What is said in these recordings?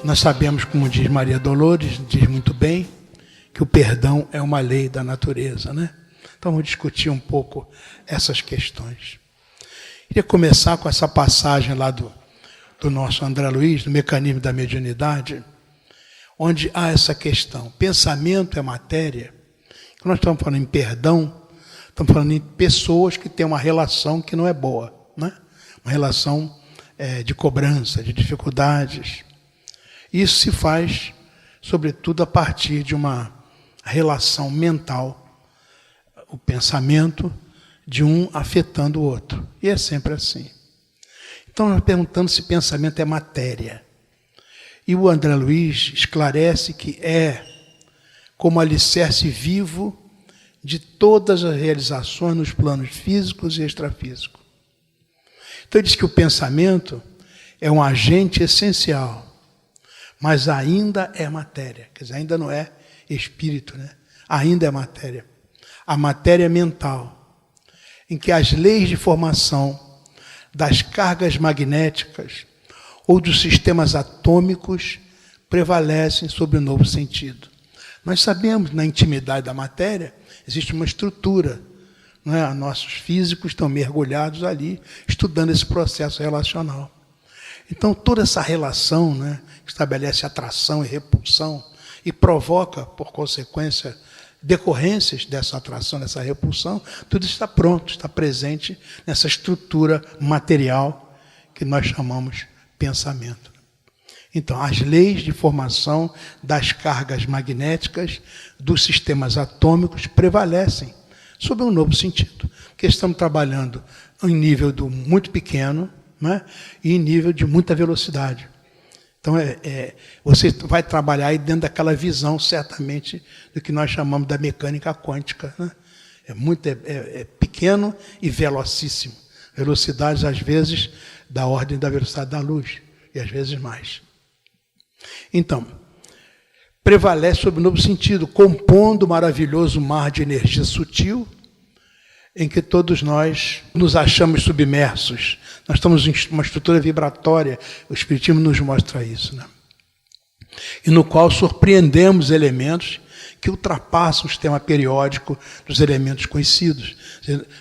Nós sabemos, como diz Maria Dolores, diz muito bem, que o perdão é uma lei da natureza, né? Então vamos discutir um pouco essas questões. Queria começar com essa passagem lá do nosso André Luiz, do Mecanismo da Mediunidade, onde há essa questão. Pensamento é matéria. Quando nós estamos falando em perdão, estamos falando em pessoas que têm uma relação que não é boa, né? Uma relação de cobrança, de dificuldades. Isso se faz, sobretudo, a partir de uma relação mental, o pensamento de um afetando o outro. E é sempre assim. Então, nós perguntando se pensamento é matéria. E o André Luiz esclarece que é como alicerce vivo de todas as realizações nos planos físicos e extrafísicos. Então, ele diz que o pensamento é um agente essencial, mas ainda é matéria. Quer dizer, ainda não é espírito, né? Ainda é matéria. A matéria mental, em que as leis de formação das cargas magnéticas ou dos sistemas atômicos prevalecem sobre o novo sentido. Nós sabemos, na intimidade da matéria, existe uma estrutura, não é? Nossos físicos estão mergulhados ali, estudando esse processo relacional. Então, toda essa relação, né, estabelece atração e repulsão e provoca, por consequência, decorrências dessa atração, dessa repulsão, tudo está pronto, está presente nessa estrutura material que nós chamamos pensamento. Então, as leis de formação das cargas magnéticas dos sistemas atômicos prevalecem sob um novo sentido, porque estamos trabalhando em nível muito pequeno, né, e em nível de muita velocidade. Então, você vai trabalhar aí dentro daquela visão, certamente, do que nós chamamos da mecânica quântica, né? É pequeno e velocíssimo. Velocidades, às vezes, da ordem da velocidade da luz, e às vezes mais. Então, prevalece sob um novo sentido, compondo o maravilhoso mar de energia sutil, em que todos nós nos achamos submersos. Nós estamos em uma estrutura vibratória, o Espiritismo nos mostra isso, né? E no qual surpreendemos elementos que ultrapassam o sistema periódico dos elementos conhecidos.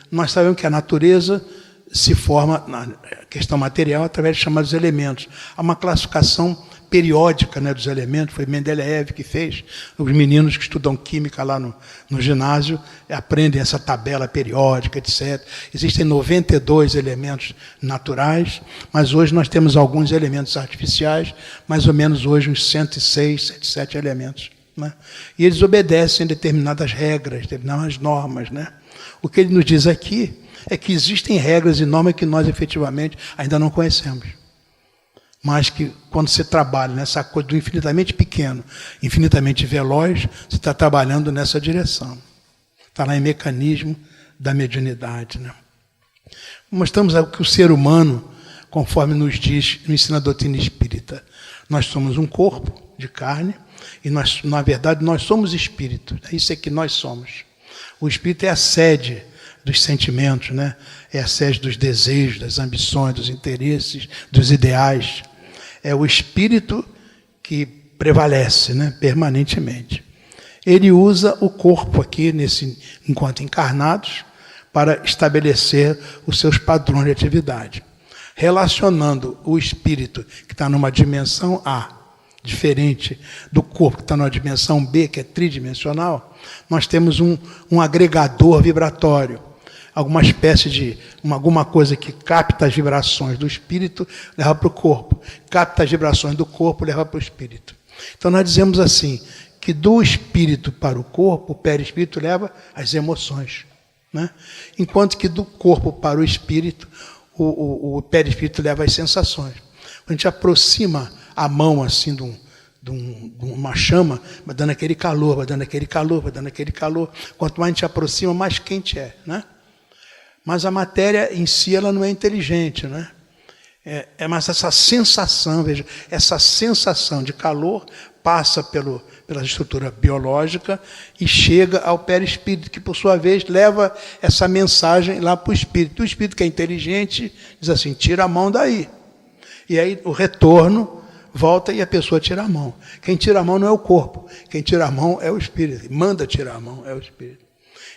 Nós sabemos que a natureza se forma, na questão material, através de chamados elementos. Há uma classificação periódica, né, dos elementos, foi Mendeleev que fez. Os meninos que estudam química lá no ginásio aprendem essa tabela periódica, etc. Existem 92 elementos naturais, mas hoje nós temos alguns elementos artificiais, mais ou menos hoje uns 106, 107 elementos, né? E eles obedecem determinadas regras, determinadas normas, né? O que ele nos diz aqui é que existem regras e normas que nós efetivamente ainda não conhecemos. Mas que quando você trabalha nessa coisa do infinitamente pequeno, infinitamente veloz, você está trabalhando nessa direção. Está lá em Mecanismo da Mediunidade, né? Mostramos que o ser humano, conforme nos diz, nos ensina a doutrina espírita, nós somos um corpo de carne e nós, na verdade, nós somos espírito. Isso é que nós somos. O espírito é a sede dos sentimentos, né? É a sede dos desejos, das ambições, dos interesses, dos ideais. É o espírito que prevalece, né, permanentemente. Ele usa o corpo aqui, enquanto encarnados, para estabelecer os seus padrões de atividade. Relacionando o espírito, que está numa dimensão A, diferente do corpo que está numa dimensão B, que é tridimensional, nós temos um agregador vibratório. Alguma espécie de alguma coisa que capta as vibrações do espírito, leva para o corpo. Capta as vibrações do corpo, leva para o espírito. Então nós dizemos assim, que do espírito para o corpo, o perispírito leva as emoções, né? Enquanto que do corpo para o espírito, o perispírito leva as sensações. A gente aproxima a mão assim de uma chama, vai dando aquele calor, vai dando aquele calor, vai dando aquele calor. Quanto mais a gente aproxima, mais quente é, né? Mas a matéria em si ela não é inteligente, né? É mais essa sensação, veja, essa sensação de calor passa pela estrutura biológica e chega ao perispírito, que por sua vez leva essa mensagem lá para o espírito. O espírito que é inteligente diz assim, tira a mão daí. E aí o retorno volta e a pessoa tira a mão. Quem tira a mão não é o corpo, quem tira a mão é o espírito, manda tirar a mão é o espírito.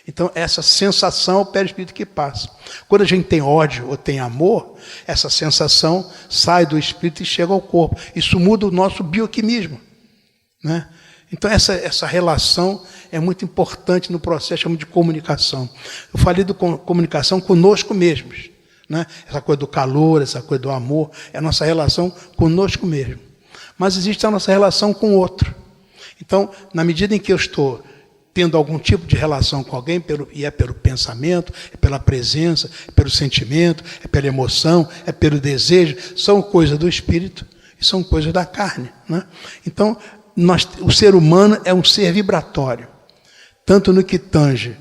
Então, essa sensação é o perispírito que passa. Quando a gente tem ódio ou tem amor, essa sensação sai do espírito e chega ao corpo. Isso muda o nosso bioquimismo, né? Então, essa relação é muito importante no processo, chamamos de comunicação. Eu falei de comunicação conosco mesmos, né? Essa coisa do calor, essa coisa do amor, é a nossa relação conosco mesmo. Mas existe a nossa relação com o outro. Então, na medida em que eu estou tendo algum tipo de relação com alguém, e é pelo pensamento, é pela presença, é pelo sentimento, é pela emoção, é pelo desejo, são coisas do espírito e são coisas da carne, né? Então, o ser humano é um ser vibratório, tanto no que tange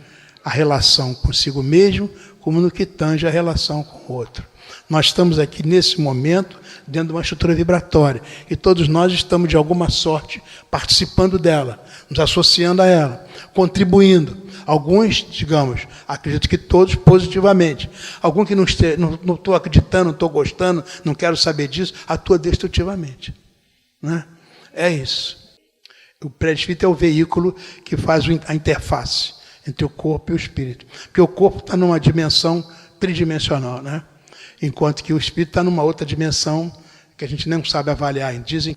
a relação consigo mesmo, como no que tange a relação com o outro. Nós estamos aqui, nesse momento, dentro de uma estrutura vibratória, e todos nós estamos, de alguma sorte, participando dela, nos associando a ela, contribuindo. Alguns, digamos, acredito que todos positivamente. Algum que não estou acreditando, não estou gostando, não quero saber disso, atua destrutivamente, né? É isso. O perispírito é o veículo que faz a interface entre o corpo e o espírito. Porque o corpo está numa dimensão tridimensional, né? Enquanto que o espírito está numa outra dimensão que a gente não sabe avaliar. Dizem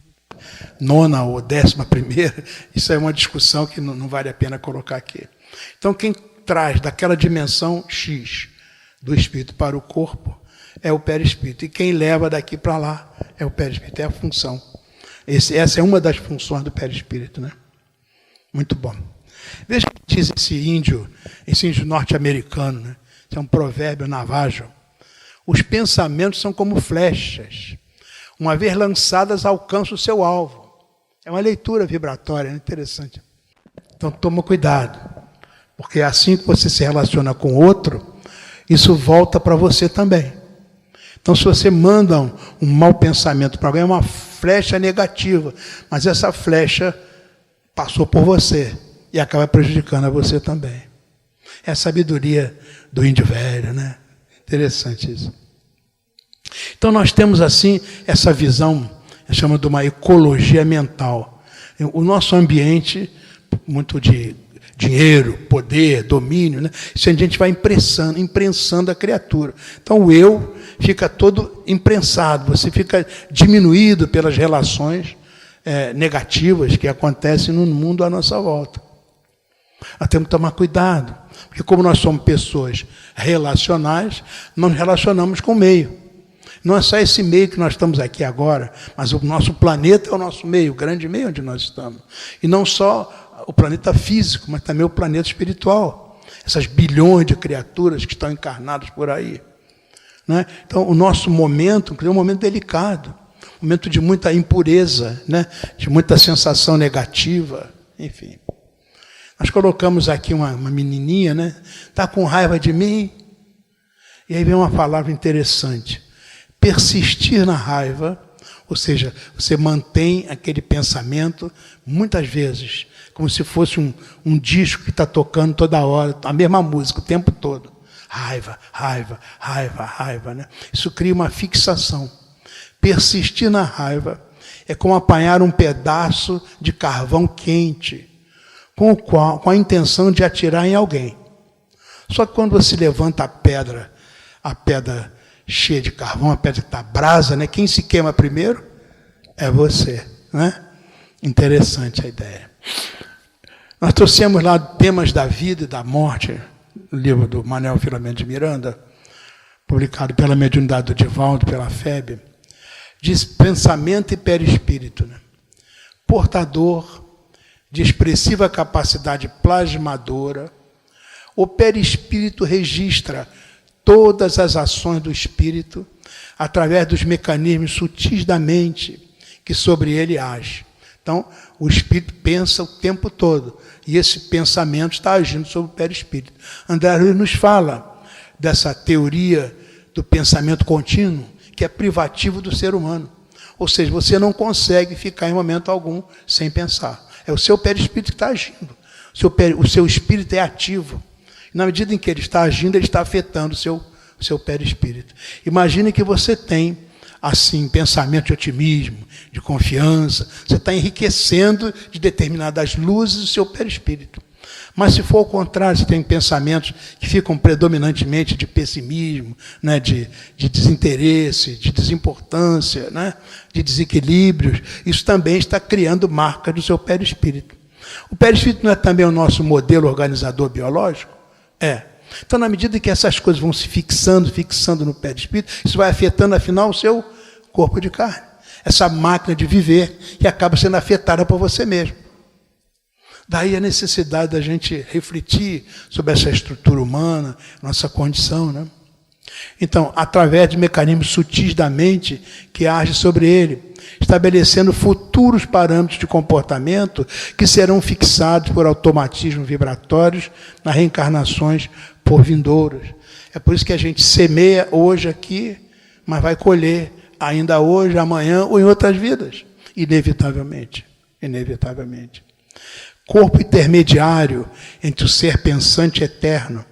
9ª ou 11ª, isso é uma discussão que não vale a pena colocar aqui. Então, quem traz daquela dimensão X do espírito para o corpo é o perispírito. E quem leva daqui para lá é o perispírito, é a função. Essa é uma das funções do perispírito, né? Muito bom. Veja o que diz esse índio norte-americano, né? Isso é um provérbio navajo. Os pensamentos são como flechas. Uma vez lançadas, alcançam o seu alvo. É uma leitura vibratória, interessante. Então, toma cuidado. Porque assim que você se relaciona com o outro, isso volta para você também. Então, se você manda um mau pensamento para alguém, é uma flecha negativa. Mas essa flecha passou por você e acaba prejudicando a você também. É a sabedoria do índio velho, né? Interessante isso. Então, nós temos, assim, essa visão, chama de uma ecologia mental. O nosso ambiente, muito de dinheiro, poder, domínio, né? Isso a gente vai imprensando a criatura. Então, o eu fica todo imprensado, você fica diminuído pelas relações negativas que acontecem no mundo à nossa volta. Nós temos que tomar cuidado, porque como nós somos pessoas relacionais, nós nos relacionamos com o meio. Não é só esse meio que nós estamos aqui agora, mas o nosso planeta é o nosso meio, o grande meio onde nós estamos. E não só o planeta físico, mas também o planeta espiritual. Essas bilhões de criaturas que estão encarnadas por aí, né? Então, o nosso momento é um momento delicado, um momento de muita impureza, né? De muita sensação negativa, enfim. Nós colocamos aqui uma menininha, né? Está com raiva de mim? E aí vem uma palavra interessante. Persistir na raiva, ou seja, você mantém aquele pensamento, muitas vezes, como se fosse um disco que está tocando toda hora, a mesma música o tempo todo. Raiva, raiva, raiva, raiva, né? Isso cria uma fixação. Persistir na raiva é como apanhar um pedaço de carvão quente, com a intenção de atirar em alguém. Só que quando você levanta a pedra cheia de carvão, a pedra que está brasa, né? Quem se queima primeiro é você, né? Interessante a ideia. Nós trouxemos lá temas da vida e da morte, no livro do Manuel Filomeno de Miranda, publicado pela mediunidade do Divaldo, pela FEB. Diz pensamento e perispírito, né? Portador de expressiva capacidade plasmadora, o perispírito registra todas as ações do espírito através dos mecanismos sutis da mente que sobre ele age. Então, o espírito pensa o tempo todo, e esse pensamento está agindo sobre o perispírito. André Luiz nos fala dessa teoria do pensamento contínuo, que é privativo do ser humano. Ou seja, você não consegue ficar em momento algum sem pensar. É o seu perispírito que está agindo. O seu espírito é ativo. Na medida em que ele está agindo, ele está afetando o seu perispírito. Imagine que você tem assim, pensamento de otimismo, de confiança. Você está enriquecendo de determinadas luzes o seu perispírito. Mas se for ao contrário, se tem pensamentos que ficam predominantemente de pessimismo, né, de desinteresse, de desimportância, né, de desequilíbrios, isso também está criando marcas do seu perispírito. O perispírito não é também o nosso modelo organizador biológico? É. Então, na medida que essas coisas vão se fixando no perispírito, isso vai afetando, afinal, o seu corpo de carne. Essa máquina de viver que acaba sendo afetada por você mesmo. Daí a necessidade da gente refletir sobre essa estrutura humana, nossa condição, né? Então, através de mecanismos sutis da mente que agem sobre ele, estabelecendo futuros parâmetros de comportamento que serão fixados por automatismos vibratórios nas reencarnações por vindouras. É por isso que a gente semeia hoje aqui, mas vai colher ainda hoje, amanhã ou em outras vidas, inevitavelmente. Corpo intermediário entre o ser pensante eterno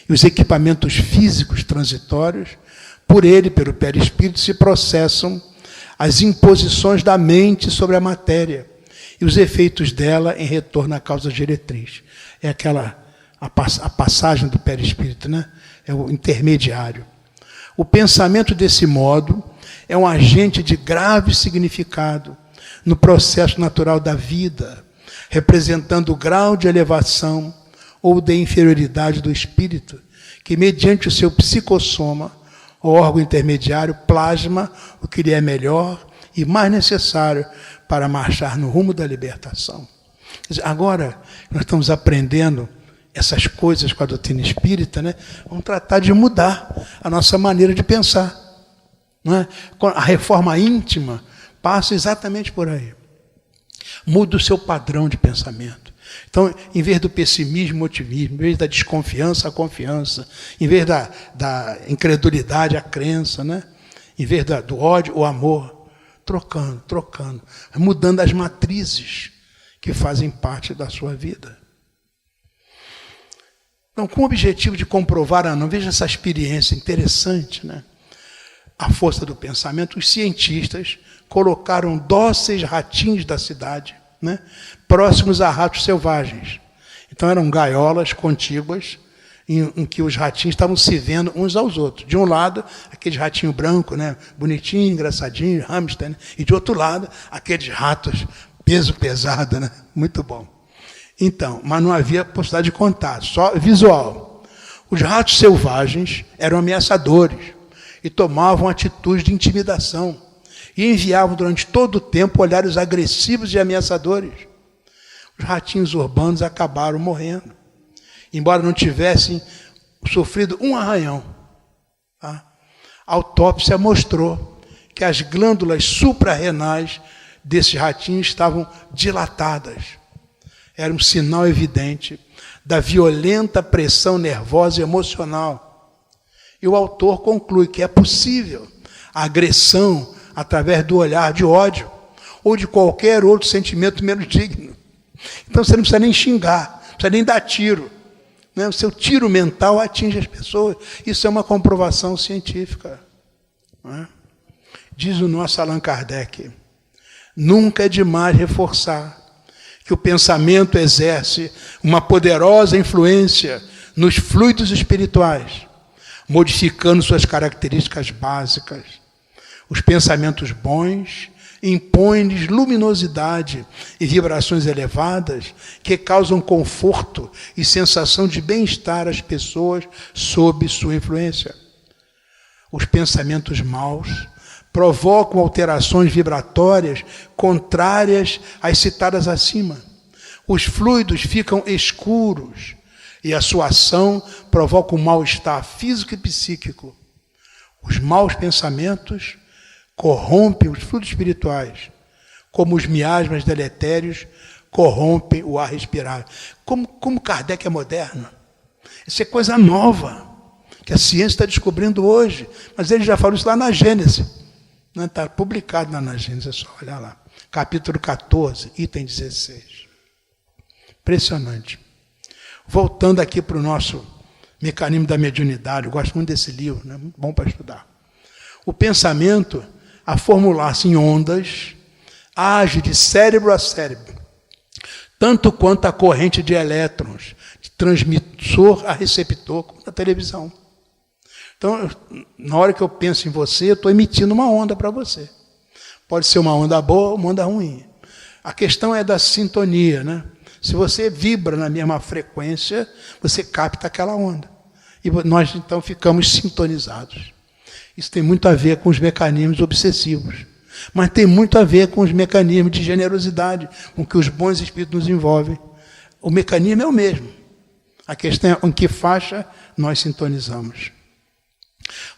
e os equipamentos físicos transitórios, por ele, pelo perispírito, se processam as imposições da mente sobre a matéria e os efeitos dela em retorno à causa diretriz. É a passagem do perispírito, né? É o intermediário. O pensamento desse modo é um agente de grave significado no processo natural da vida, representando o grau de elevação ou de inferioridade do espírito, que, mediante o seu psicossoma, o órgão intermediário, plasma o que lhe é melhor e mais necessário para marchar no rumo da libertação. Agora, nós estamos aprendendo essas coisas com a doutrina espírita, né? Vamos tratar de mudar a nossa maneira de pensar. Não é? A reforma íntima passa exatamente por aí. Muda o seu padrão de pensamento. Então, em vez do pessimismo, o otimismo, em vez da desconfiança, a confiança, em vez da incredulidade, a crença, né? Em vez do ódio, o amor, trocando, mudando as matrizes que fazem parte da sua vida. Então, com o objetivo de comprovar, veja essa experiência interessante, né? A força do pensamento, os cientistas colocaram dóceis ratinhos da cidade, né, próximos a ratos selvagens. Então eram gaiolas contíguas em que os ratinhos estavam se vendo uns aos outros. De um lado, aquele ratinho branco, né, bonitinho, engraçadinho, hamster, né, e de outro lado, aqueles ratos peso pesado, né, muito bom. Então, mas não havia possibilidade de contato, só visual. Os ratos selvagens eram ameaçadores e tomavam atitudes de intimidação e enviavam durante todo o tempo olhares agressivos e ameaçadores. Os ratinhos urbanos acabaram morrendo, embora não tivessem sofrido um arranhão. Tá? A autópsia mostrou que as glândulas suprarrenais desses ratinhos estavam dilatadas. Era um sinal evidente da violenta pressão nervosa e emocional. E o autor conclui que é possível a agressão através do olhar de ódio ou de qualquer outro sentimento menos digno. Então você não precisa nem xingar, não precisa nem dar tiro. Né? O seu tiro mental atinge as pessoas. Isso é uma comprovação científica. Não é? Diz o nosso Allan Kardec, nunca é demais reforçar que o pensamento exerce uma poderosa influência nos fluidos espirituais, modificando suas características básicas. Os pensamentos bons impõem-lhes luminosidade e vibrações elevadas que causam conforto e sensação de bem-estar às pessoas sob sua influência. Os pensamentos maus provocam alterações vibratórias contrárias às citadas acima. Os fluidos ficam escuros e a sua ação provoca um mal-estar físico e psíquico. Os maus pensamentos corrompem os fluidos espirituais, como os miasmas deletérios corrompem o ar respirável. Como Kardec é moderno. Isso é coisa nova, que a ciência está descobrindo hoje. Mas ele já falou isso lá na Gênese. Está publicado lá na Gênese, é só olhar lá. Capítulo 14, item 16. Impressionante. Voltando aqui para o nosso mecanismo da mediunidade, eu gosto muito desse livro, né? Muito bom para estudar. O pensamento, a formular-se em ondas, age de cérebro a cérebro, tanto quanto a corrente de elétrons, de transmissor a receptor, como na televisão. Então, na hora que eu penso em você, eu estou emitindo uma onda para você. Pode ser uma onda boa ou uma onda ruim. A questão é da sintonia, né? Se você vibra na mesma frequência, você capta aquela onda. E nós, então, ficamos sintonizados. Isso tem muito a ver com os mecanismos obsessivos. Mas tem muito a ver com os mecanismos de generosidade, com que os bons espíritos nos envolvem. O mecanismo é o mesmo. A questão é em que faixa nós sintonizamos.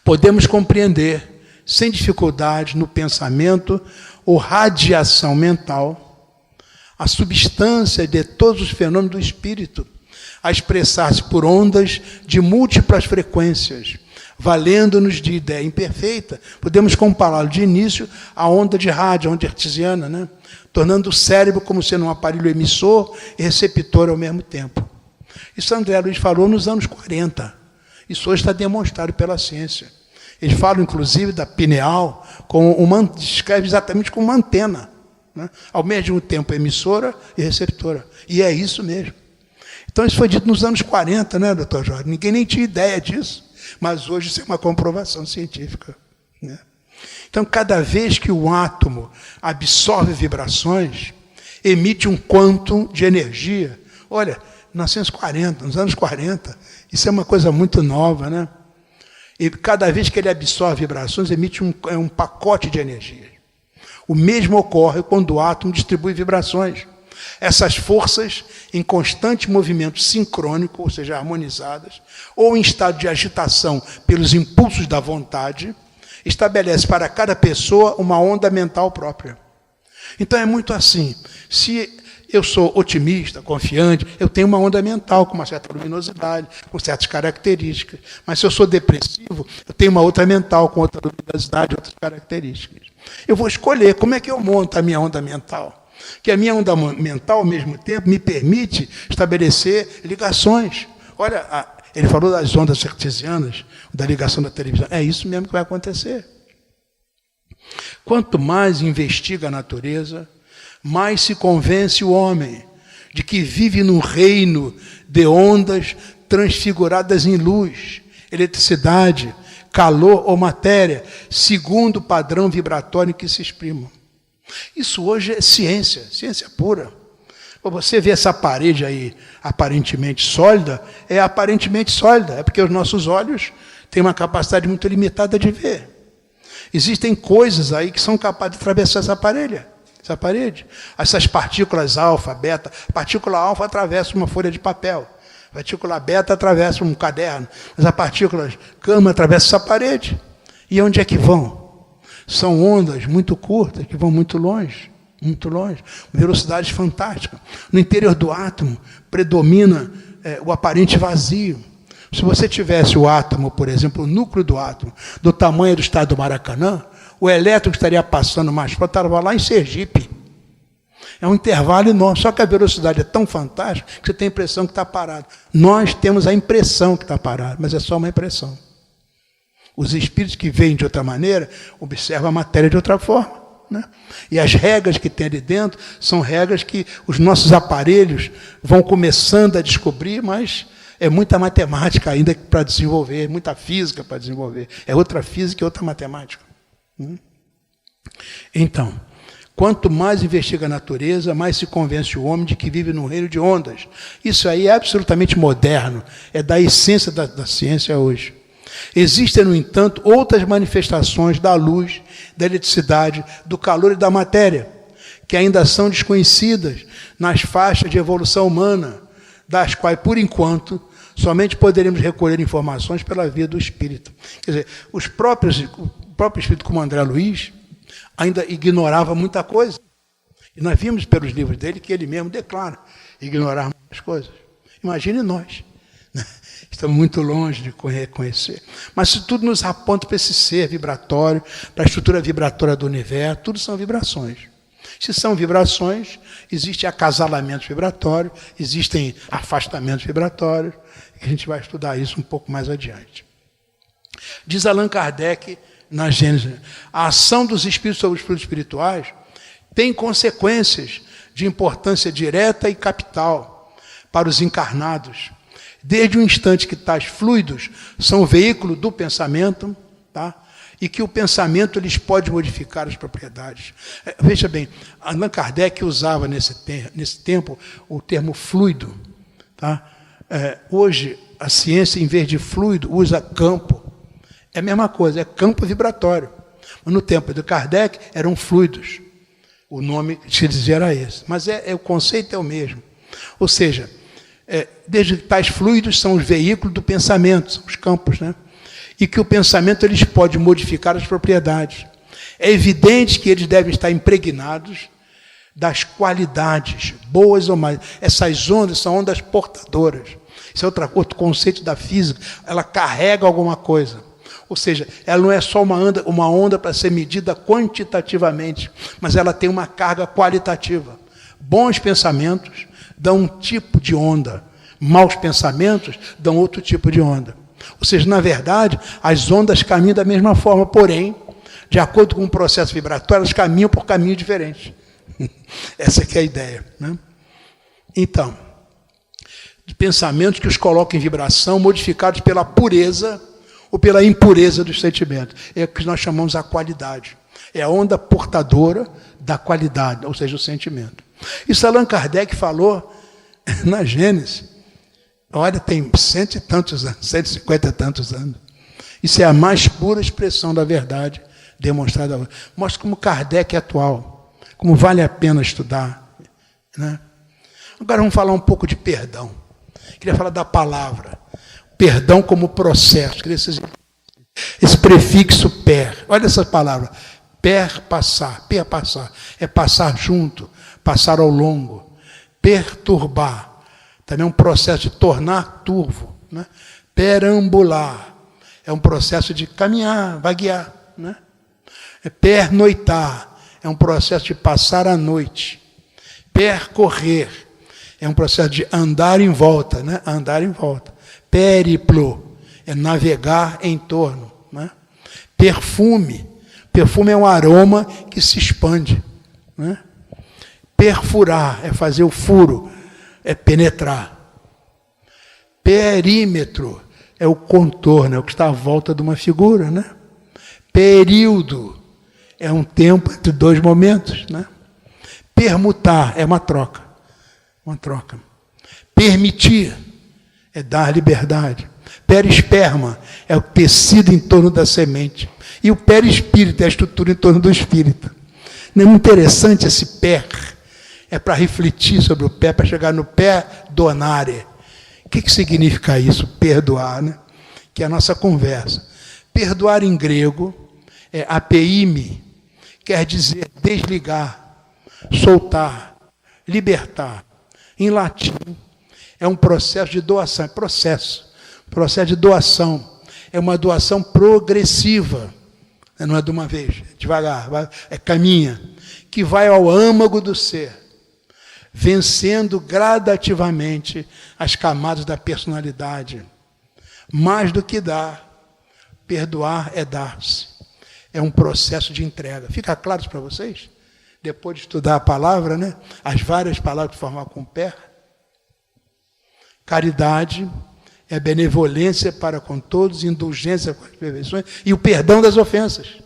Podemos compreender, sem dificuldade, no pensamento ou radiação mental, a substância de todos os fenômenos do espírito, a expressar-se por ondas de múltiplas frequências, valendo-nos de ideia imperfeita. Podemos compará-lo de início à onda de rádio, a onda hertziana, né? Tornando o cérebro como sendo um aparelho emissor e receptor ao mesmo tempo. Isso André Luiz falou nos anos 40. Isso hoje está demonstrado pela ciência. Eles falam, inclusive, da pineal, descreve exatamente como uma antena, né? Ao mesmo tempo emissora e receptora. E é isso mesmo. Então, isso foi dito nos anos 40, né, doutor Jorge? Ninguém nem tinha ideia disso, mas hoje isso é uma comprovação científica, né? Então, cada vez que o átomo absorve vibrações, emite um quantum de energia. Olha, 1940, nos anos 40, isso é uma coisa muito nova, né? E cada vez que ele absorve vibrações, emite um pacote de energia. O mesmo ocorre quando o átomo distribui vibrações. Essas forças, em constante movimento sincrônico, ou seja, harmonizadas, ou em estado de agitação pelos impulsos da vontade, estabelece para cada pessoa uma onda mental própria. Então é muito assim. Se eu sou otimista, confiante, eu tenho uma onda mental com uma certa luminosidade, com certas características. Mas se eu sou depressivo, eu tenho uma outra mental com outra luminosidade, outras características. Eu vou escolher como é que eu monto a minha onda mental. Que a minha onda mental, ao mesmo tempo, me permite estabelecer ligações. Olha, ele falou das ondas hertzianas, da ligação da televisão. É isso mesmo que vai acontecer. Quanto mais investiga a natureza, mais se convence o homem de que vive num reino de ondas transfiguradas em luz, eletricidade, calor ou matéria, segundo o padrão vibratório em que se exprimam. Isso hoje é ciência, ciência pura. Você vê essa parede aí aparentemente sólida, é aparentemente sólida, é porque os nossos olhos têm uma capacidade muito limitada de ver. Existem coisas aí que são capazes de atravessar essa parede. Essas partículas alfa, beta. A partícula alfa atravessa uma folha de papel. A partícula beta atravessa um caderno. Mas a partícula gama atravessa essa parede. E onde é que vão? São ondas muito curtas que vão muito longe, velocidades fantásticas. No interior do átomo predomina o aparente vazio. Se você tivesse o átomo, por exemplo, o núcleo do átomo, do tamanho do estado do Maracanã, o elétron que estaria passando mais forte estava lá em Sergipe. É um intervalo enorme, só que a velocidade é tão fantástica que você tem a impressão que está parado. Nós temos a impressão que está parado, mas é só uma impressão. Os espíritos que veem de outra maneira observam a matéria de outra forma, né? E as regras que tem ali dentro são regras que os nossos aparelhos vão começando a descobrir, mas é muita matemática ainda para desenvolver, muita física para desenvolver. É outra física e outra matemática. Então, quanto mais investiga a natureza, mais se convence o homem de que vive num reino de ondas. Isso aí é absolutamente moderno, é da essência da ciência hoje. Existem, no entanto, outras manifestações da luz, da eletricidade, do calor e da matéria, que ainda são desconhecidas nas faixas de evolução humana, das quais, por enquanto, somente poderemos recolher informações pela via do Espírito. Quer dizer, o próprio Espírito, como André Luiz, ainda ignorava muita coisa. E nós vimos pelos livros dele que ele mesmo declara ignorar muitas coisas. Imagine nós, né? Estamos muito longe de reconhecer. Mas isso tudo nos aponta para esse ser vibratório, para a estrutura vibratória do universo, tudo são vibrações. Se são vibrações, existe acasalamento vibratório, existem afastamentos vibratórios, e a gente vai estudar isso um pouco mais adiante. Diz Allan Kardec, na Gênesis. A ação dos espíritos sobre os fluidos espirituais tem consequências de importância direta e capital para os encarnados. Desde o instante que tais fluidos são o veículo do pensamento, tá? E que o pensamento lhes pode modificar as propriedades. Veja bem, Allan Kardec usava nesse tempo o termo fluido. Tá? Hoje, a ciência, em vez de fluido, usa campo. É a mesma coisa, é campo vibratório. Mas no tempo de Kardec, eram fluidos. O nome que se dizia era esse. Mas o conceito é o mesmo. Ou seja, desde que tais fluidos são os veículos do pensamento, são os campos, né? E que o pensamento eles pode modificar as propriedades. É evidente que eles devem estar impregnados das qualidades, boas ou más. Essas ondas são ondas portadoras. Isso é outro conceito da física. Ela carrega alguma coisa. Ou seja, ela não é só uma onda para ser medida quantitativamente, mas ela tem uma carga qualitativa. Bons pensamentos dão um tipo de onda. Maus pensamentos dão outro tipo de onda. Ou seja, na verdade, as ondas caminham da mesma forma, porém, de acordo com o processo vibratório, elas caminham por caminhos diferentes. Essa que é a ideia, né? Então, de pensamentos que os colocam em vibração, modificados pela pureza ou pela impureza dos sentimentos. É o que nós chamamos a qualidade. É a onda portadora da qualidade, ou seja, o sentimento. Isso Allan Kardec falou na Gênesis. Olha, tem 100 e tantos anos, 150 e tantos anos. Isso é a mais pura expressão da verdade demonstrada hoje. Mostra como Kardec é atual, como vale a pena estudar, né? Agora vamos falar um pouco de perdão. Queria falar da palavra. Perdão como processo. Esse prefixo per. Olha essa palavra. Perpassar. Perpassar. É passar junto, passar ao longo. Perturbar. Também é um processo de tornar turvo, né? Perambular é um processo de caminhar, vaguear, né? Pernoitar é um processo de passar a noite. Percorrer é um processo de andar em volta, né? Andar em volta. Périplo é navegar em torno, né? Perfume é um aroma que se expande, né? Perfurar é fazer o furo, é penetrar. Perímetro é o contorno, é o que está à volta de uma figura, né? Período é um tempo entre dois momentos, né? Permutar é uma troca. Uma troca. Permitir é dar liberdade. Perisperma é o tecido em torno da semente. E o perispírito é a estrutura em torno do espírito. Não é muito interessante esse per? É para refletir sobre o pé, para chegar no perdonare. O que significa isso? Perdoar, né? Que é a nossa conversa. Perdoar em grego é apeime, quer dizer desligar, soltar, libertar. Em latim, é um processo de doação, é processo de doação. É uma doação progressiva, não é de uma vez, é devagar, caminha, que vai ao âmago do ser, vencendo gradativamente as camadas da personalidade. Mais do que dar, perdoar é dar-se. É um processo de entrega. Fica claro isso para vocês? Depois de estudar a palavra, né? As várias palavras que formam com o pé. Caridade é benevolência para com todos, indulgência com as perfeições e o perdão das ofensas.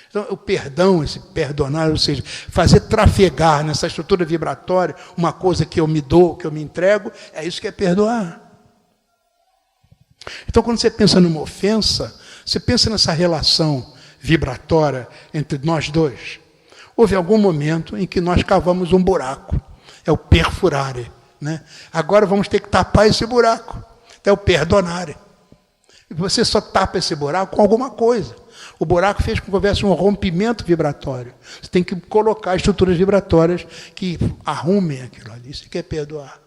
Então, o perdão, esse perdonar, ou seja, fazer trafegar nessa estrutura vibratória uma coisa que eu me dou, que eu me entrego, é isso que é perdoar. Então, quando você pensa numa ofensa, você pensa nessa relação vibratória entre nós dois. Houve algum momento em que nós cavamos um buraco, é o perfurare, né? Agora vamos ter que tapar esse buraco, é o perdonare. E você só tapa esse buraco com alguma coisa. O buraco fez com que houvesse um rompimento vibratório. Você tem que colocar estruturas vibratórias que arrumem aquilo ali. Isso que é perdoar.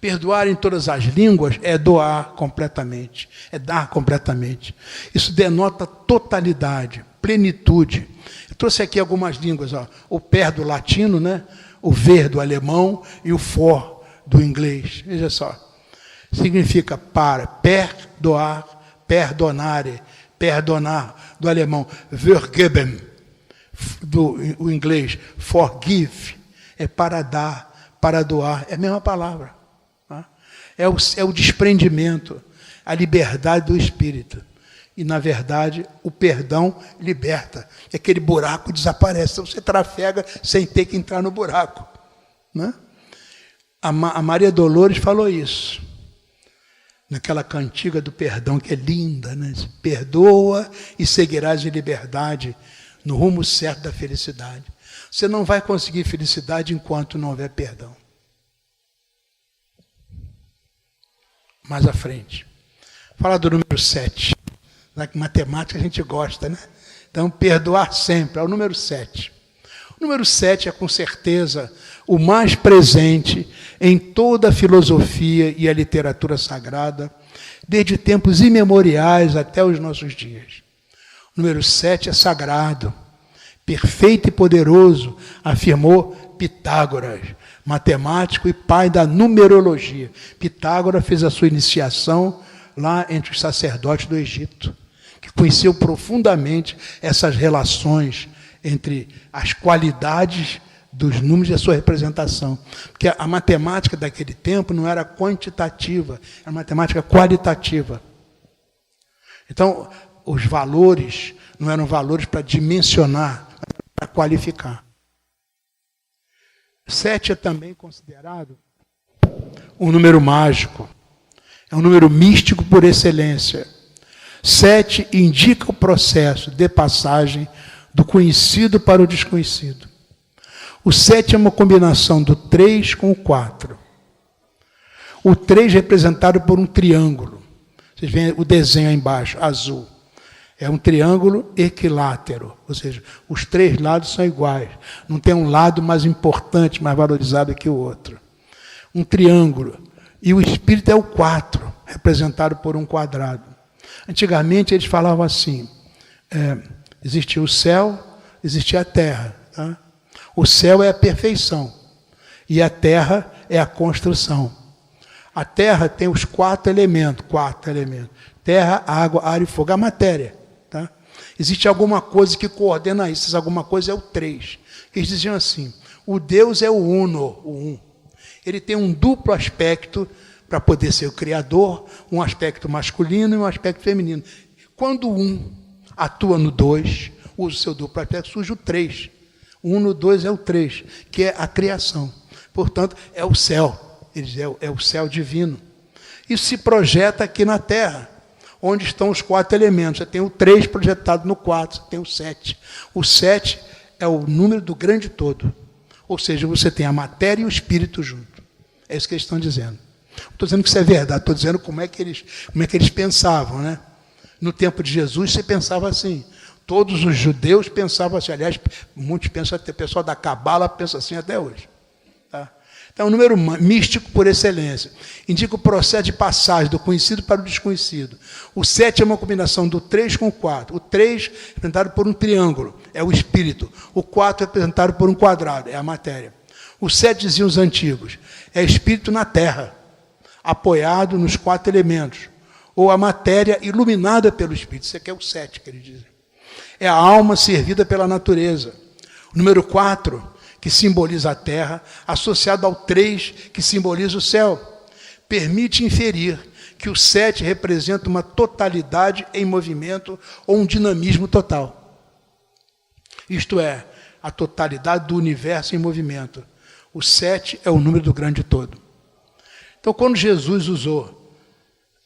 Perdoar em todas as línguas é doar completamente, é dar completamente. Isso denota totalidade, plenitude. Eu trouxe aqui algumas línguas, ó. O per do latino, né? O ver do alemão e o for do inglês. Veja só. Significa para, perdoar, perdonare, Perdonar, do alemão, vergeben, do inglês, forgive, é para dar, para doar, é a mesma palavra. Tá? É o desprendimento, a liberdade do espírito. E, na verdade, o perdão liberta. E aquele buraco desaparece. Então, você trafega sem ter que entrar no buraco. Né? A Maria Dolores falou isso. Naquela cantiga do perdão, que é linda. Né? Perdoa e seguirás em liberdade, no rumo certo da felicidade. Você não vai conseguir felicidade enquanto não houver perdão. Mais à frente. Fala do número 7. Na matemática a gente gosta, né? Então, perdoar sempre, é o número 7. O número 7 é, com certeza, o mais presente em toda a filosofia e a literatura sagrada, desde tempos imemoriais até os nossos dias. O número 7 é sagrado, perfeito e poderoso, afirmou Pitágoras, matemático e pai da numerologia. Pitágoras fez a sua iniciação lá entre os sacerdotes do Egito, que conheceu profundamente essas relações entre as qualidades dos números e a sua representação. Porque a matemática daquele tempo não era quantitativa, era matemática qualitativa. Então, os valores não eram valores para dimensionar, para qualificar. 7 é também considerado um número mágico. É um número místico por excelência. 7 indica o processo de passagem do conhecido para o desconhecido. O 7 é uma combinação do 3 com o 4. O 3 representado por um triângulo. Vocês veem o desenho aí embaixo, azul. É um triângulo equilátero, ou seja, os 3 lados são iguais. Não tem um lado mais importante, mais valorizado que o outro. Um triângulo. E o espírito é o 4, representado por um quadrado. Antigamente eles falavam assim, existia o céu, existia a terra. Tá? O céu é a perfeição e a terra é a construção. A terra tem os 4 elementos. Terra, água, ar e fogo, a matéria. Tá? Existe alguma coisa que coordena isso, alguma coisa é o 3. Eles diziam assim, o Deus é o uno, o um. Ele tem um duplo aspecto para poder ser o Criador, um aspecto masculino e um aspecto feminino. Quando o 1 atua no 2, usa o seu duplo aspecto, surge o 3. O 1 no 2 é o 3, que é a criação. Portanto, é o céu. É o céu divino. Isso se projeta aqui na Terra, onde estão os 4 elementos. Você tem o 3 projetado no 4, você tem o 7. O 7 é o número do grande todo. Ou seja, você tem a matéria e o espírito junto. É isso que eles estão dizendo. Não estou dizendo que isso é verdade, estou dizendo como é que eles pensavam. Né? No tempo de Jesus, se pensava assim. Todos os judeus pensavam assim. Aliás, muitos pensam, até o pessoal da Cabala pensa assim até hoje. Tá? Então, é um número místico por excelência. Indica o processo de passagem do conhecido para o desconhecido. O 7 é uma combinação do 3 com o 4. O 3 representado por um triângulo, é o espírito. O 4 representado por um quadrado, é a matéria. O 7, diziam os antigos, é espírito na terra, apoiado nos 4 elementos. Ou a matéria iluminada pelo espírito. Isso aqui é o 7, que eles dizem. É a alma servida pela natureza. O número 4, que simboliza a terra, associado ao 3, que simboliza o céu, permite inferir que o 7 representa uma totalidade em movimento ou um dinamismo total. Isto é, a totalidade do universo em movimento. O 7 é o número do grande todo. Então, quando Jesus usou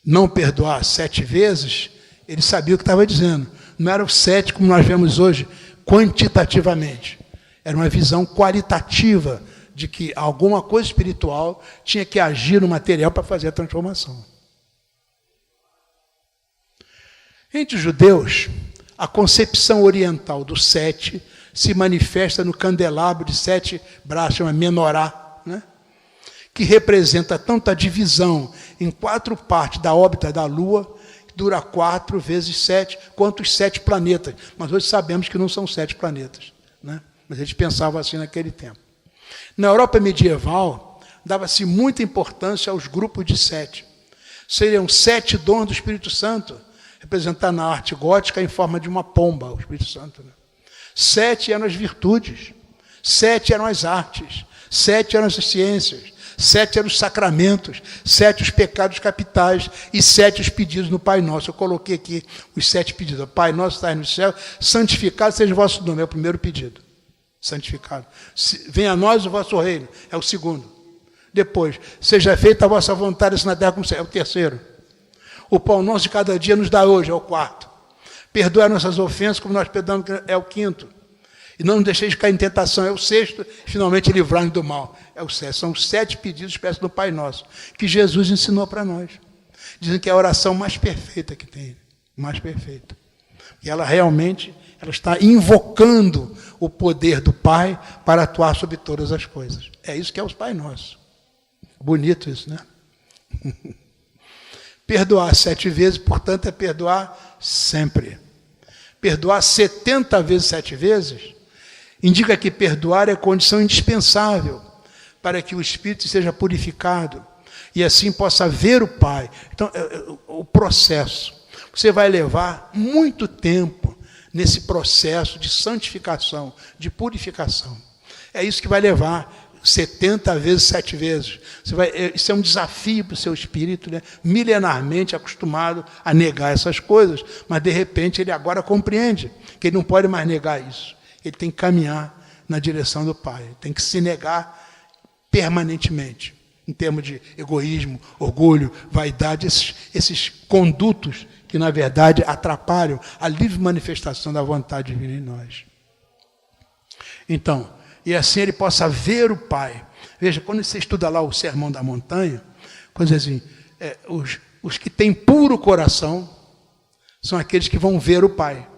não perdoar 7 vezes, ele sabia o que estava dizendo. Não era o 7 como nós vemos hoje, quantitativamente. Era uma visão qualitativa de que alguma coisa espiritual tinha que agir no material para fazer a transformação. Entre os judeus, a concepção oriental do 7 se manifesta no candelabro de 7 braços, chama menorá, né? Que representa tanto a divisão em 4 partes da órbita da Lua, que dura 4 vezes 7, quanto os 7 planetas. Mas hoje sabemos que não são 7 planetas, né? Mas eles pensavam assim naquele tempo. Na Europa medieval, dava-se muita importância aos grupos de 7. Seriam 7 dons do Espírito Santo, representar na arte gótica em forma de uma pomba, o Espírito Santo. Né? 7 eram as virtudes, 7 eram as artes, 7 eram as ciências, 7 eram os sacramentos, 7 os pecados capitais e 7 os pedidos no Pai Nosso. Eu coloquei aqui os 7 pedidos. Pai Nosso, que estás no céu, santificado seja o vosso nome, é o primeiro pedido. Santificado. Venha a nós o vosso reino, é o segundo. Depois, seja feita a vossa vontade, assim na terra como no céu, é o terceiro. O pão nosso de cada dia nos dá hoje, é o quarto. Perdoa nossas ofensas, como nós perdoamos, é o quinto. E não nos deixeis cair em tentação, é o sexto. Finalmente, livrar-nos do mal, é o sétimo. São os 7 pedidos espécies do Pai Nosso, que Jesus ensinou para nós. Dizem que é a oração mais perfeita que tem, mais perfeita. E ela realmente está invocando o poder do Pai para atuar sobre todas as coisas. É isso que é os Pai Nossos. Bonito isso, né? Perdoar 7 vezes, portanto, é perdoar sempre. Perdoar 70 vezes 7 vezes indica que perdoar é condição indispensável para que o espírito seja purificado e assim possa ver o Pai. Então, o processo. Você vai levar muito tempo nesse processo de santificação, de purificação. É isso que vai levar 70 vezes 7 vezes. Isso é um desafio para o seu espírito, né? Milenarmente acostumado a negar essas coisas, mas de repente ele agora compreende que ele não pode mais negar isso. Ele tem que caminhar na direção do Pai, ele tem que se negar permanentemente, em termos de egoísmo, orgulho, vaidade, esses condutos que, na verdade, atrapalham a livre manifestação da vontade divina em nós. Então, e assim ele possa ver o Pai. Veja, quando você estuda lá o Sermão da Montanha, coisa assim, os que têm puro coração são aqueles que vão ver o Pai.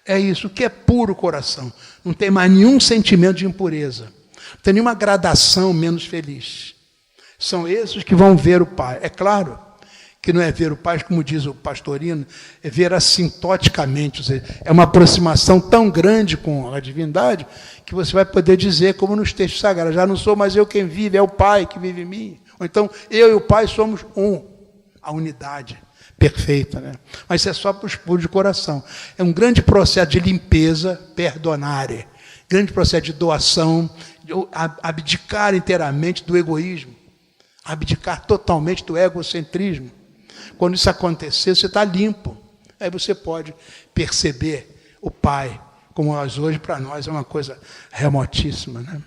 É isso, o que é puro coração? Não tem mais nenhum sentimento de impureza, não tem nenhuma gradação menos feliz. São esses que vão ver o Pai. É claro que não é ver o Pai, como diz o Pastorino, é ver assintoticamente, ou seja, é uma aproximação tão grande com a divindade que você vai poder dizer, como nos textos sagrados, já não sou mais eu quem vive, é o Pai que vive em mim. Ou então, eu e o Pai somos um, a unidade perfeita, né? Mas isso é só para os puros de coração. É um grande processo de limpeza, perdonare, grande processo de doação, de abdicar inteiramente do egoísmo, abdicar totalmente do egocentrismo. Quando isso acontecer, você está limpo. Aí você pode perceber o Pai, como nós hoje, para nós, é uma coisa remotíssima, né?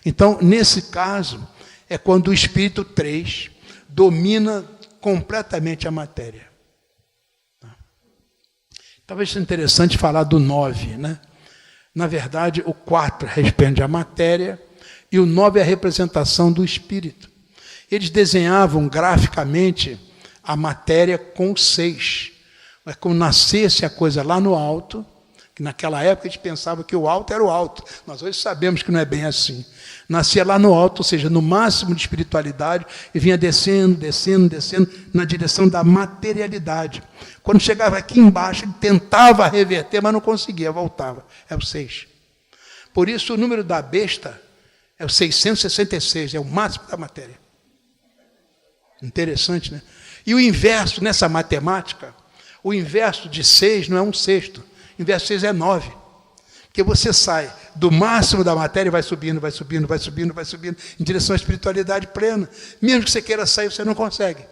Então, nesse caso, é quando o Espírito 3 domina completamente a matéria. Talvez seja interessante falar do 9, né? Na verdade, o 4 responde à matéria e o 9 é a representação do Espírito. Eles desenhavam graficamente a matéria com 6. Mas como nascesse a coisa lá no alto, que naquela época a gente pensava que o alto era o alto. Nós hoje sabemos que não é bem assim. Nascia lá no alto, ou seja, no máximo de espiritualidade, e vinha descendo, descendo, descendo, na direção da materialidade. Quando chegava aqui embaixo, ele tentava reverter, mas não conseguia, voltava. É o 6. Por isso, o número da besta é o 666, é o máximo da matéria. Interessante, né? E o inverso, nessa matemática, o inverso de 6 não é 1/6. O inverso de 6 é 9. Porque você sai do máximo da matéria e vai subindo, vai subindo, vai subindo, vai subindo, em direção à espiritualidade plena. Mesmo que você queira sair, você não consegue.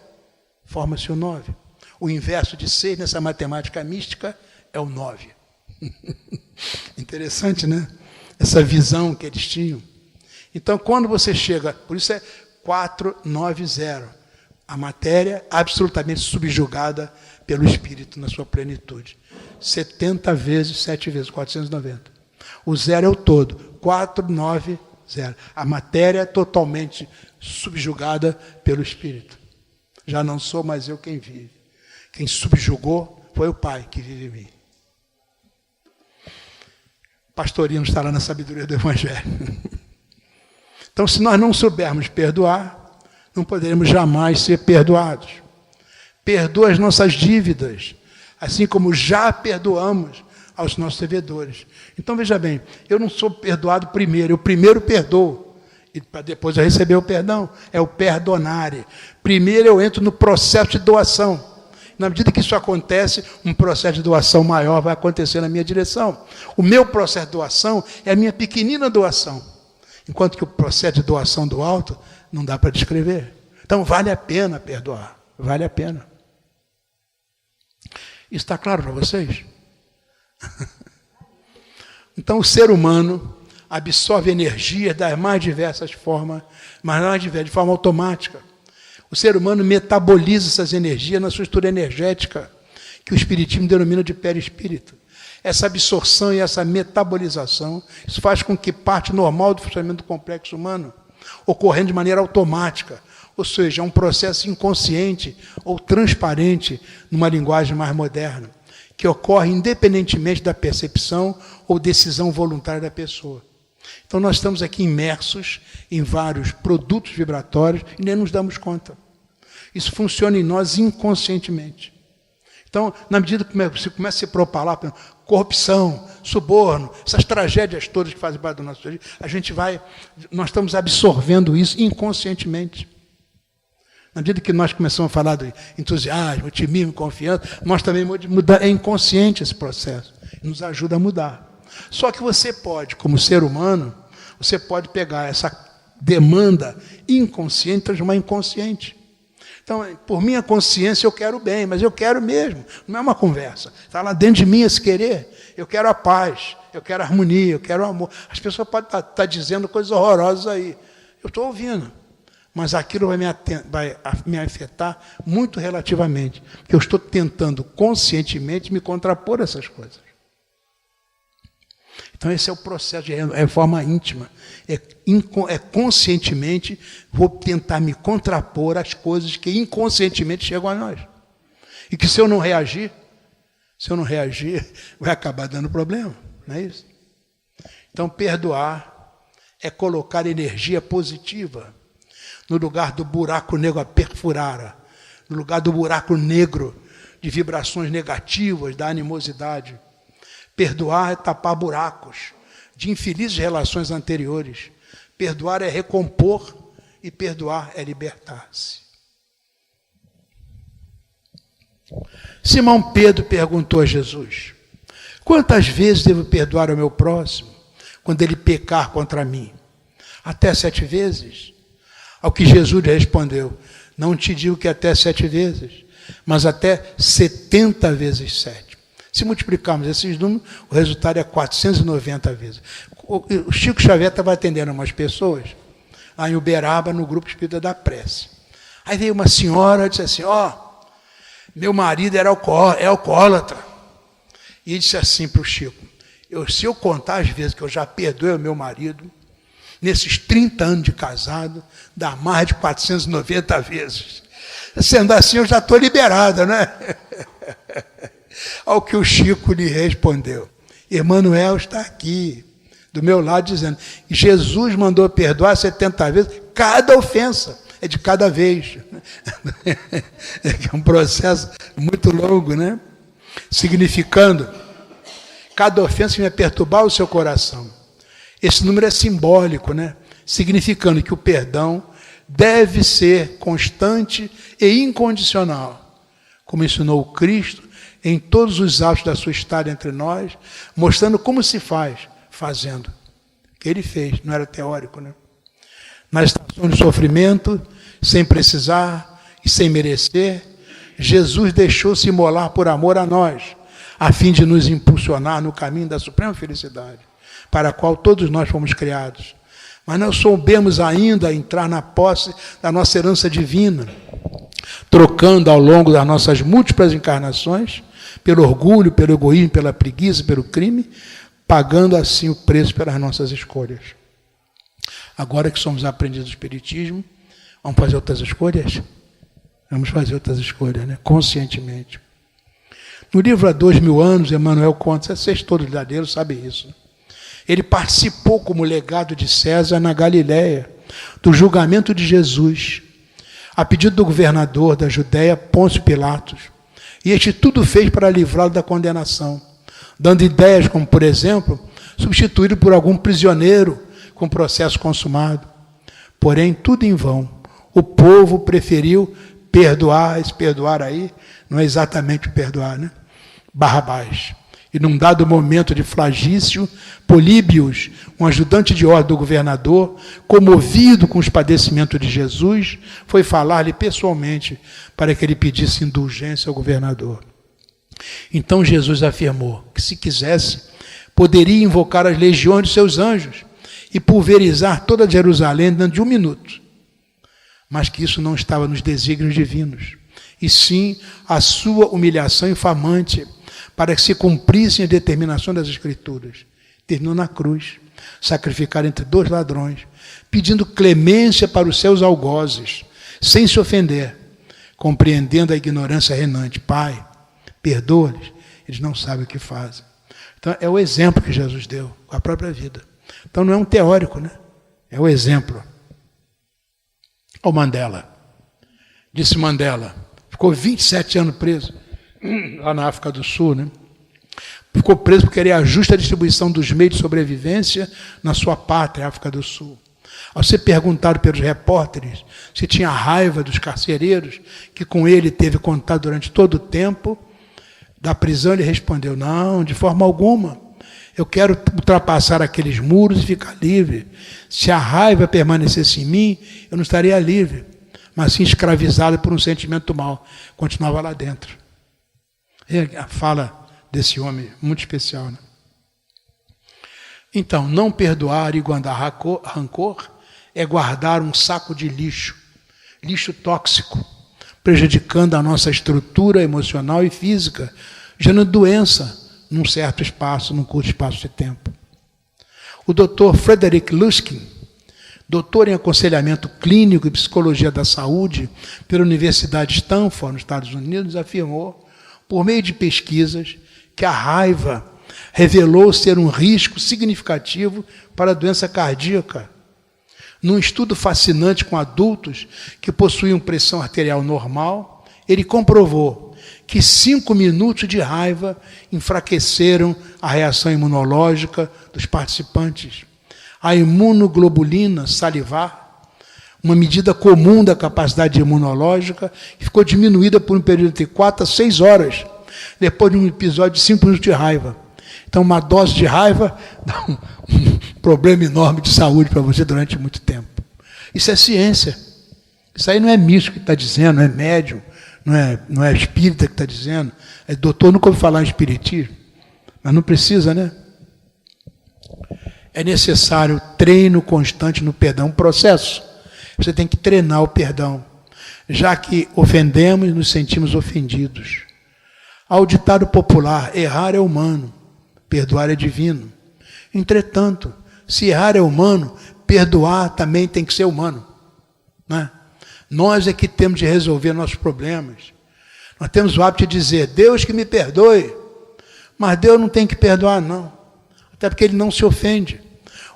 Forma-se o 9. O inverso de 6, nessa matemática mística, é o 9. Interessante, né? Essa visão que eles tinham. Então, quando você chega, por isso é 490. A matéria absolutamente subjugada pelo Espírito na sua plenitude. 70 vezes 7 vezes, 490. O 0 é o todo, 490. A matéria totalmente subjugada pelo Espírito. Já não sou mais eu quem vive. Quem subjugou foi o Pai que vive em mim. Pastorino está lá na sabedoria do Evangelho. Então, se nós não soubermos perdoar, não poderemos jamais ser perdoados. Perdoa as nossas dívidas, assim como já perdoamos aos nossos devedores. Então, veja bem, eu não sou perdoado primeiro, eu primeiro perdoo, e para depois eu receber o perdão. É o perdonare. Primeiro eu entro no processo de doação. Na medida que isso acontece, um processo de doação maior vai acontecer na minha direção. O meu processo de doação é a minha pequenina doação, enquanto que o processo de doação do alto não dá para descrever. Então vale a pena perdoar, vale a pena. Isso está claro para vocês? Então o ser humano absorve energia das mais diversas formas, mas de forma automática. O ser humano metaboliza essas energias na sua estrutura energética, que o Espiritismo denomina de perispírito. Essa absorção e essa metabolização, isso faz com que parte normal do funcionamento do complexo humano, ocorrendo de maneira automática, ou seja, é um processo inconsciente ou transparente, numa linguagem mais moderna, que ocorre independentemente da percepção ou decisão voluntária da pessoa. Então nós estamos aqui imersos em vários produtos vibratórios e nem nos damos conta. Isso funciona em nós inconscientemente. Então, na medida que você começa a se propalar, corrupção, suborno, essas tragédias todas que fazem parte do nosso dia, nós estamos absorvendo isso inconscientemente. Na medida que nós começamos a falar de entusiasmo, otimismo, confiança, nós também mudar, é inconsciente esse processo, nos ajuda a mudar. Só que você pode, como ser humano, você pode pegar essa demanda inconsciente e transformar em consciente. Então, por minha consciência, eu quero bem, mas eu quero mesmo. Não é uma conversa. Está lá dentro de mim esse querer. Eu quero a paz, eu quero a harmonia, eu quero o amor. As pessoas podem estar dizendo coisas horrorosas aí. Eu estou ouvindo. Mas aquilo vai me afetar muito relativamente. Porque eu estou tentando conscientemente me contrapor a essas coisas. Então esse é o processo de reforma íntima. É conscientemente vou tentar me contrapor às coisas que inconscientemente chegam a nós. E que se eu não reagir, vai acabar dando problema. Não é isso? Então perdoar é colocar energia positiva no lugar do buraco negro a perfurar, no lugar do buraco negro de vibrações negativas, da animosidade. Perdoar é tapar buracos de infelizes relações anteriores. Perdoar é recompor e perdoar é libertar-se. Simão Pedro perguntou a Jesus: quantas vezes devo perdoar ao meu próximo quando ele pecar contra mim? Até 7 vezes? Ao que Jesus lhe respondeu: não te digo que até 7 vezes, mas até 70 vezes 7. Se multiplicarmos esses números, o resultado é 490 vezes. O Chico Xavier estava atendendo umas pessoas, lá em Uberaba, no grupo espírita da prece. Aí veio uma senhora e disse assim: meu marido é alcoólatra. E ele disse assim para o Chico: se eu contar as vezes que eu já perdoei o meu marido, nesses 30 anos de casado, dá mais de 490 vezes. Sendo assim, eu já estou liberada, né? Ao que o Chico lhe respondeu: Emmanuel está aqui, do meu lado, dizendo: Jesus mandou perdoar 70 vezes, cada ofensa, é de cada vez. É um processo muito longo, né? Significando, cada ofensa que vai perturbar o seu coração. Esse número é simbólico, né? Significando que o perdão deve ser constante e incondicional, como ensinou o Cristo em todos os atos da sua estada entre nós, mostrando como se faz, fazendo. O que ele fez, não era teórico, né? Na estação de sofrimento, sem precisar e sem merecer, Jesus deixou-se imolar por amor a nós, a fim de nos impulsionar no caminho da suprema felicidade, para a qual todos nós fomos criados. Mas não soubemos ainda entrar na posse da nossa herança divina, trocando ao longo das nossas múltiplas encarnações, pelo orgulho, pelo egoísmo, pela preguiça, pelo crime, pagando assim o preço pelas nossas escolhas. Agora que somos aprendidos do Espiritismo, vamos fazer outras escolhas? Vamos fazer outras escolhas, né? Conscientemente. No livro Há 2000 anos, Emmanuel conta, vocês todos verdadeiros sabem isso. Ele participou como legado de César na Galiléia, do julgamento de Jesus, a pedido do governador da Judéia, Pôncio Pilatos. E este tudo fez para livrá-lo da condenação, dando ideias como, por exemplo, substituí-lo por algum prisioneiro com processo consumado. Porém, tudo em vão. O povo preferiu perdoar, esse perdoar aí não é exatamente o perdoar, né? Barrabás. E num dado momento de flagício, Políbios, um ajudante de ordem do governador, comovido com os padecimentos de Jesus, foi falar-lhe pessoalmente para que ele pedisse indulgência ao governador. Então Jesus afirmou que, se quisesse, poderia invocar as legiões de seus anjos e pulverizar toda Jerusalém dentro de 1 minuto. Mas que isso não estava nos desígnios divinos, e sim a sua humilhação infamante, para que se cumprissem a determinação das Escrituras. Terminou na cruz, sacrificar entre 2 ladrões, pedindo clemência para os seus algozes, sem se ofender, compreendendo a ignorância reinante. Pai, perdoa-lhes, eles não sabem o que fazem. Então, é o exemplo que Jesus deu, com a própria vida. Então, não é um teórico, né? É o exemplo. Olha o Mandela. Disse Mandela, ficou 27 anos preso, lá na África do Sul, né? Ficou preso porque queria a justa distribuição dos meios de sobrevivência na sua pátria, África do Sul. Ao ser perguntado pelos repórteres se tinha raiva dos carcereiros, que com ele teve contato durante todo o tempo da prisão, ele respondeu: não, de forma alguma. Eu quero ultrapassar aqueles muros e ficar livre. Se a raiva permanecesse em mim, eu não estaria livre, mas sim escravizado por um sentimento mal. Continuava lá dentro. E a fala desse homem, muito especial, né? Então, não perdoar e guardar rancor é guardar um saco de lixo, lixo tóxico, prejudicando a nossa estrutura emocional e física, gerando doença num certo espaço, num curto espaço de tempo. O Dr. Frederick Luskin, doutor em aconselhamento clínico e psicologia da saúde pela Universidade de Stanford, nos Estados Unidos, afirmou, por meio de pesquisas, que a raiva revelou ser um risco significativo para a doença cardíaca. Num estudo fascinante com adultos que possuíam pressão arterial normal, ele comprovou que 5 minutos de raiva enfraqueceram a reação imunológica dos participantes. A imunoglobulina salivar, uma medida comum da capacidade imunológica, ficou diminuída por um período de 4 a 6 horas, depois de um episódio de 5 minutos de raiva. Então, uma dose de raiva dá um problema enorme de saúde para você durante muito tempo. Isso é ciência. Isso aí não é místico que está dizendo, não é médium, não é espírita que está dizendo. É doutor, nunca ouvi falar em espiritismo, mas não precisa, né? É necessário treino constante no perdão, um processo. Você tem que treinar o perdão, já que ofendemos e nos sentimos ofendidos. Ao ditado popular, errar é humano, perdoar é divino. Entretanto, se errar é humano, perdoar também tem que ser humano, né? Nós é que temos de resolver nossos problemas. Nós temos o hábito de dizer, Deus que me perdoe, mas Deus não tem que perdoar, não. Até porque ele não se ofende.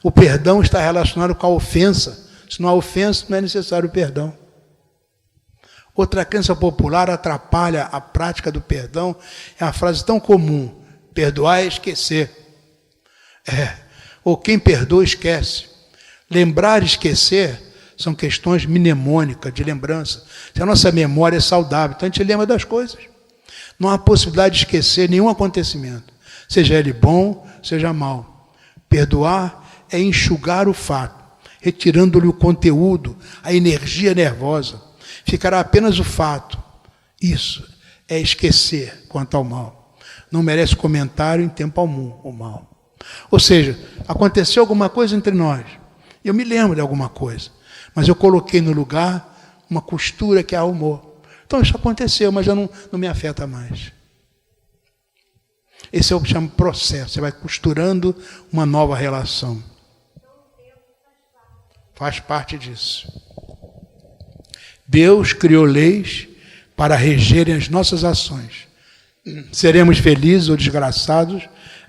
O perdão está relacionado com a ofensa. Se não há ofensa, não é necessário o perdão. Outra crença popular atrapalha a prática do perdão, é a frase tão comum, perdoar é esquecer. Ou quem perdoa esquece. Lembrar e esquecer são questões mnemônicas, de lembrança. Se a nossa memória é saudável, então a gente lembra das coisas. Não há possibilidade de esquecer nenhum acontecimento, seja ele bom, seja mau. Perdoar é enxugar o fato, retirando-lhe o conteúdo, a energia nervosa. Ficará apenas o fato. Isso é esquecer quanto ao mal. Não merece comentário em tempo algum, o mal. Ou seja, aconteceu alguma coisa entre nós. Eu me lembro de alguma coisa, mas eu coloquei no lugar uma costura que arrumou. Então isso aconteceu, mas já não me afeta mais. Esse é o que chama processo. Você vai costurando uma nova relação. Faz parte disso. Deus criou leis para regerem as nossas ações. Seremos felizes ou desgraçados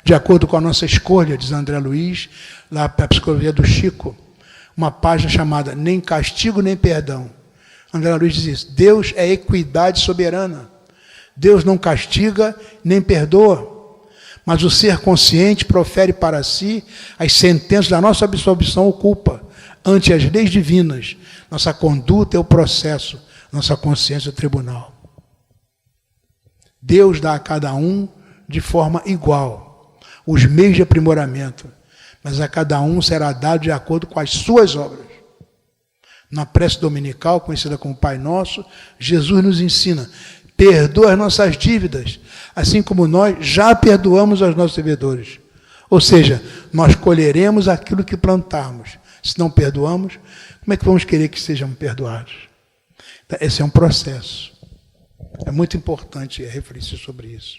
de acordo com a nossa escolha, diz André Luiz, lá para a psicologia do Chico, uma página chamada Nem Castigo Nem Perdão. André Luiz diz isso, Deus é equidade soberana. Deus não castiga nem perdoa, mas o ser consciente profere para si as sentenças da nossa absolvição ou culpa. Ante as leis divinas, nossa conduta é o processo, nossa consciência do tribunal. Deus dá a cada um de forma igual os meios de aprimoramento, mas a cada um será dado de acordo com as suas obras. Na prece dominical, conhecida como Pai Nosso, Jesus nos ensina: perdoa as nossas dívidas, assim como nós já perdoamos aos nossos devedores. Ou seja, nós colheremos aquilo que plantarmos. Se não perdoamos, como é que vamos querer que sejamos perdoados? Esse é um processo. É muito importante refletir sobre isso.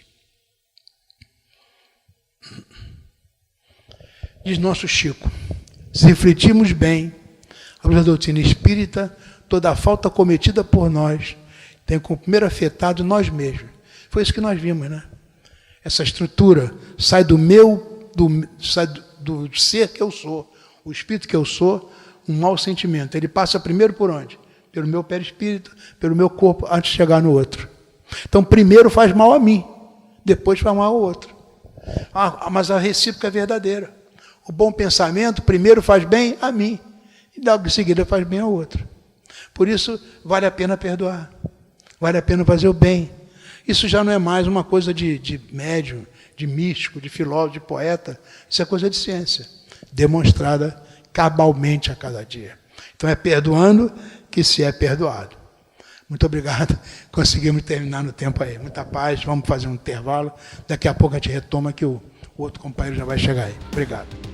Diz nosso Chico: se refletirmos bem a luz da doutrina espírita, toda a falta cometida por nós tem como primeiro afetado nós mesmos. Foi isso que nós vimos, né? Essa estrutura sai sai do ser que eu sou, o espírito que eu sou, um mau sentimento. Ele passa primeiro por onde? Pelo meu perispírito, pelo meu corpo, antes de chegar no outro. Então, primeiro faz mal a mim, depois faz mal ao outro. Mas a recíproca é verdadeira. O bom pensamento primeiro faz bem a mim, e logo em seguida faz bem ao outro. Por isso, vale a pena perdoar. Vale a pena fazer o bem. Isso já não é mais uma coisa de médium, de místico, de filósofo, de poeta. Isso é coisa de ciência, demonstrada cabalmente a cada dia. Então é perdoando que se é perdoado. Muito obrigado. Conseguimos terminar no tempo aí. Muita paz. Vamos fazer um intervalo. Daqui a pouco a gente retoma que o outro companheiro já vai chegar aí. Obrigado.